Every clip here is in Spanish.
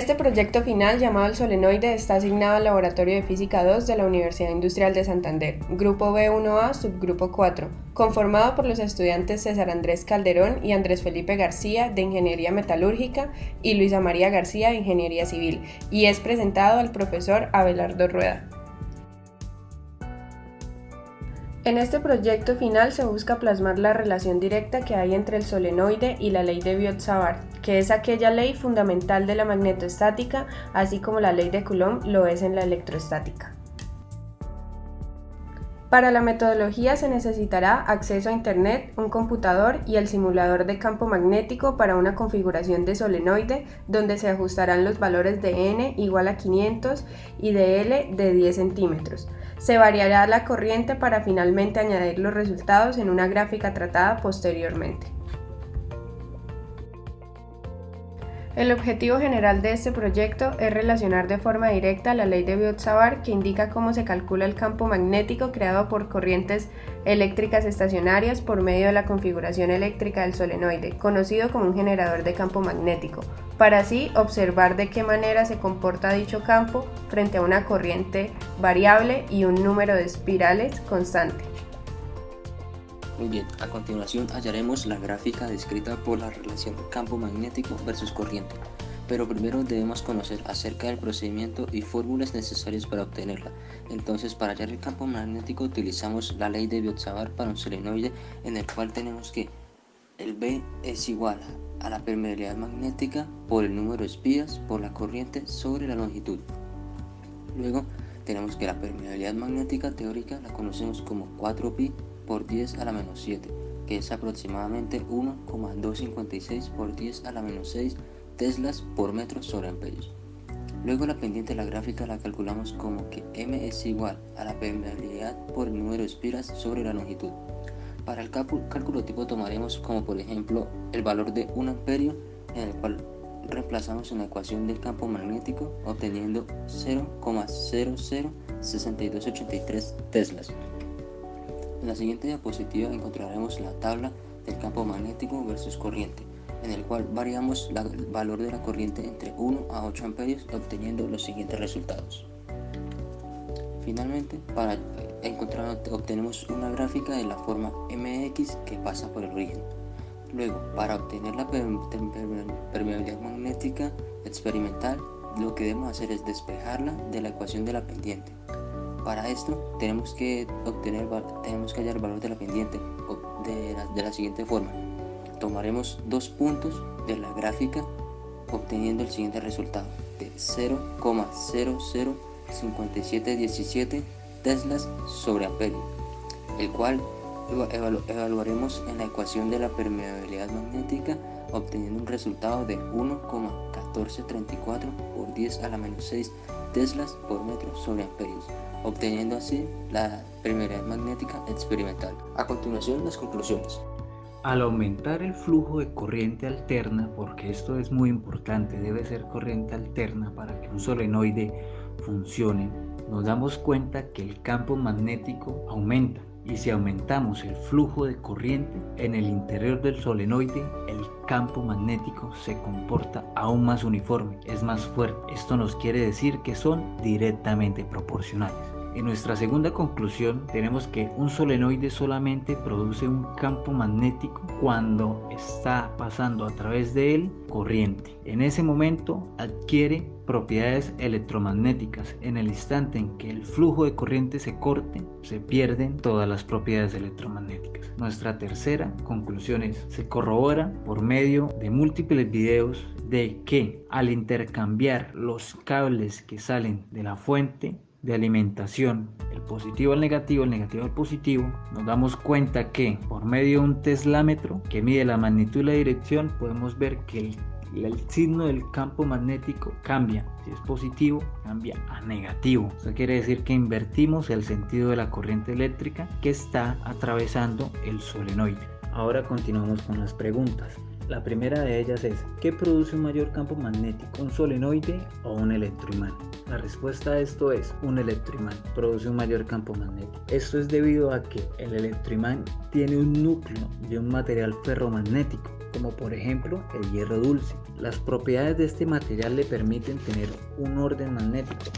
Este proyecto final, llamado el solenoide, está asignado al Laboratorio de Física 2 de la Universidad Industrial de Santander, Grupo B1A, Subgrupo 4, conformado por los estudiantes César Andrés Calderón y Andrés Felipe García de Ingeniería Metalúrgica y Luisa María García de Ingeniería Civil, y es presentado al profesor Abelardo Rueda. En este proyecto final se busca plasmar la relación directa que hay entre el solenoide y la ley de Biot-Savart, que es aquella ley fundamental de la magnetostática, así como la ley de Coulomb lo es en la electrostática. Para la metodología se necesitará acceso a Internet, un computador y el simulador de campo magnético para una configuración de solenoide donde se ajustarán los valores de N igual a 500 y de L de 10 centímetros. Se variará la corriente para finalmente añadir los resultados en una gráfica tratada posteriormente. El objetivo general de este proyecto es relacionar de forma directa la ley de Biot-Savart, que indica cómo se calcula el campo magnético creado por corrientes eléctricas estacionarias por medio de la configuración eléctrica del solenoide, conocido como un generador de campo magnético, para así observar de qué manera se comporta dicho campo frente a una corriente variable y un número de espirales constante. Muy bien, a continuación hallaremos la gráfica descrita por la relación campo magnético versus corriente, pero primero debemos conocer acerca del procedimiento y fórmulas necesarias para obtenerla. Entonces, para hallar el campo magnético utilizamos la ley de Biot-Savart para un solenoide, en el cual tenemos que el B es igual a la permeabilidad magnética por el número de espiras por la corriente sobre la longitud. Luego tenemos que la permeabilidad magnética teórica la conocemos como 4pi por 10 a la menos 7, que es aproximadamente 1,256 por 10 a la menos 6 teslas por metro sobre amperios. Luego la pendiente de la gráfica la calculamos como que M es igual a la permeabilidad por el número de espiras sobre la longitud. Para el cálculo tipo tomaremos como por ejemplo el valor de 1 amperio, en el cual reemplazamos en la ecuación del campo magnético obteniendo 0,006283 teslas. En la siguiente diapositiva encontraremos la tabla del campo magnético versus corriente, en el cual variamos el valor de la corriente entre 1 a 8 amperios obteniendo los siguientes resultados. Finalmente, para obtenemos una gráfica de la forma MX que pasa por el origen. Luego, para obtener la permeabilidad magnética experimental, lo que debemos hacer es despejarla de la ecuación de la pendiente. Para esto tenemos que hallar el valor de la pendiente de la siguiente forma. Tomaremos dos puntos de la gráfica obteniendo el siguiente resultado de 0,005717 teslas sobre amperio, el cual evaluaremos en la ecuación de la permeabilidad magnética obteniendo un resultado de 1,1434 por 10 a la menos 6 teslas por metro sobre amperios, obteniendo así la permeabilidad magnética experimental. A continuación, las conclusiones. Al aumentar el flujo de corriente alterna, porque esto es muy importante, debe ser corriente alterna para que un solenoide funcione, nos damos cuenta que el campo magnético aumenta. Y si aumentamos el flujo de corriente en el interior del solenoide, el campo magnético se comporta aún más uniforme, es más fuerte. Esto nos quiere decir que son directamente proporcionales. En nuestra segunda conclusión tenemos que un solenoide solamente produce un campo magnético cuando está pasando a través de él corriente. En ese momento adquiere propiedades electromagnéticas. En el instante en que el flujo de corriente se corte, se pierden todas las propiedades electromagnéticas. Nuestra tercera conclusión se corrobora por medio de múltiples videos de que al intercambiar los cables que salen de la fuente de alimentación, el positivo al negativo, el negativo al positivo, nos damos cuenta que por medio de un teslámetro que mide la magnitud y la dirección, podemos ver que el signo del campo magnético cambia. Si es positivo, cambia a negativo. Eso quiere decir que invertimos el sentido de la corriente eléctrica que está atravesando el solenoide. Ahora continuamos con las preguntas. La primera de ellas es: ¿qué produce un mayor campo magnético, un solenoide o un electroimán? La respuesta a esto es: un electroimán produce un mayor campo magnético. Esto es debido a que el electroimán tiene un núcleo de un material ferromagnético, como por ejemplo el hierro dulce. Las propiedades de este material le permiten tener un orden magnético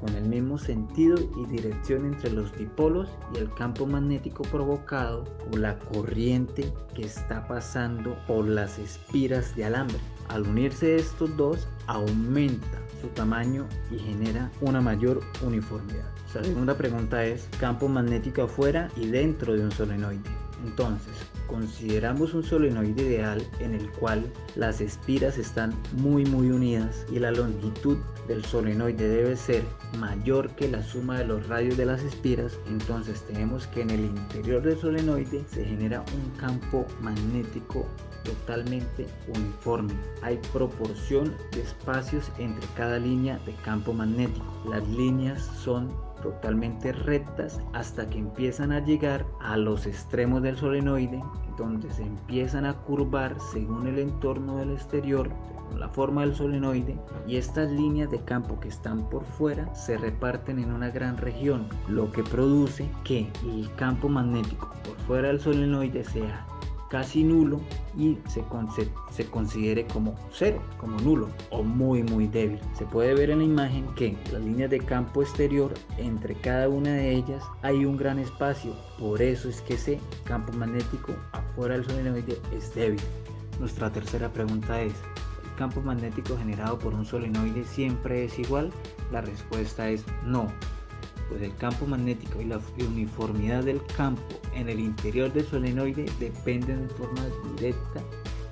con el mismo sentido y dirección entre los dipolos y el campo magnético provocado por la corriente que está pasando por las espiras de alambre. Al unirse estos dos, aumenta su tamaño y genera una mayor uniformidad. La segunda pregunta es campo magnético afuera y dentro de un solenoide. Entonces, consideramos un solenoide ideal en el cual las espiras están muy unidas y la longitud del solenoide debe ser mayor que la suma de los radios de las espiras. Entonces tenemos que en el interior del solenoide se genera un campo magnético totalmente uniforme. Hay proporción de espacios entre cada línea de campo magnético. Las líneas son totalmente rectas hasta que empiezan a llegar a los extremos del solenoide, donde se empiezan a curvar según el entorno del exterior, según la forma del solenoide, y estas líneas de campo que están por fuera se reparten en una gran región, lo que produce que el campo magnético por fuera del solenoide sea casi nulo y se considere como cero, como nulo o muy débil. Se puede ver en la imagen que las líneas de campo exterior, entre cada una de ellas hay un gran espacio, por eso es que ese campo magnético afuera del solenoide es débil. Nuestra tercera pregunta es: ¿el campo magnético generado por un solenoide siempre es igual? La respuesta es no. Pues el campo magnético y la uniformidad del campo en el interior del solenoide dependen de forma directa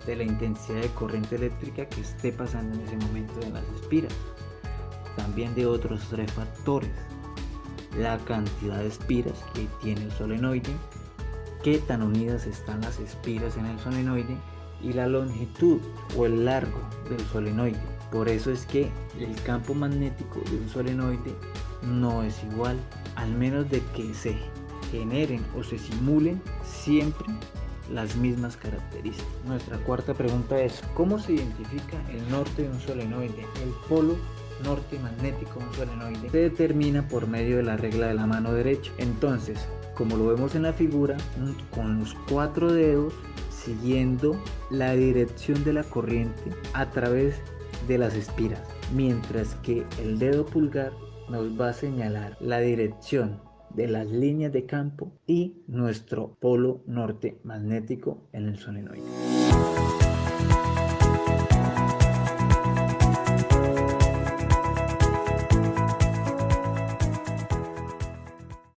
de la intensidad de corriente eléctrica que esté pasando en ese momento en las espiras. También de otros tres factores: la cantidad de espiras que tiene el solenoide, qué tan unidas están las espiras en el solenoide y la longitud o el largo del solenoide. Por eso es que el campo magnético de un solenoide no es igual, al menos de que se generen o se simulen siempre las mismas características. Nuestra cuarta pregunta es: ¿cómo se identifica el norte de un solenoide? El polo norte magnético de un solenoide se determina por medio de la regla de la mano derecha. Entonces, como lo vemos en la figura, con los 4 dedos siguiendo la dirección de la corriente a través de las espiras, mientras que el dedo pulgar nos va a señalar la dirección de las líneas de campo y nuestro polo norte magnético en el solenoide.